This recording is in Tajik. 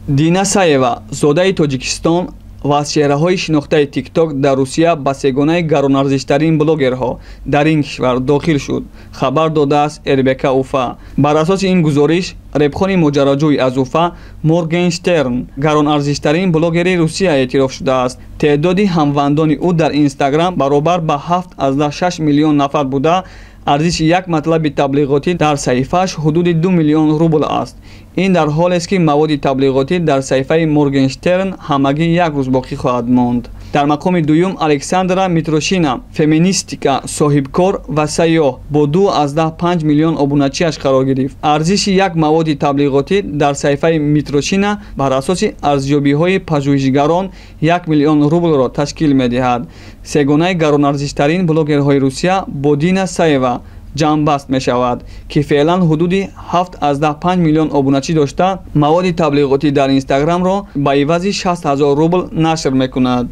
Дина Саева, зодаи Тоҷикистон ва аз чеҳраҳои шинохтаи TikTok дар Русия ба сегонаи гаронарзиштарин блогерҳо дар ин кишвар дохил шуд, хабар додааст РБК Уфа. Бар асоси ин гузориш, ребхони моҷароҷӯй аз Уфа Моргенштерн гаронарзиштарин блогери Русия эътироф шудааст. Теъдоди ҳамвандони ӯ дар Инстаграм баробар ба 7,6 миллион нафар буда, арзиши як матлаби таблиғотӣ дар саҳифааш ҳудуди 2 миллион рубл аст. ин дар ҳолест ки маводи таблиғотӣ дар саҳифаи Моргенштерн ҳамагӣ як рӯз боқӣ хоҳад монд. дар мақоми дуюм Александра Митрошина, феминистика, соҳибкор ва сайёҳ бо 2,5 миллион обуначиаш қарор гирифт. арзиши як маводи таблиғотӣ дар саҳифаи Митрошина бар асоси арзёбиҳои пажӯҳишгарон 1 миллион рублро ташкил медиҳад. сегонаи гаронарзиштарин блогерҳои Русия бо Дина Саева ҷамъбаст мешавад, ки феълан ҳудуди 7,5 миллион обуначӣ дошта, маводи таблиғотӣ дар Инстаграмро ба ивази 60,000 рубл нашр мекунад.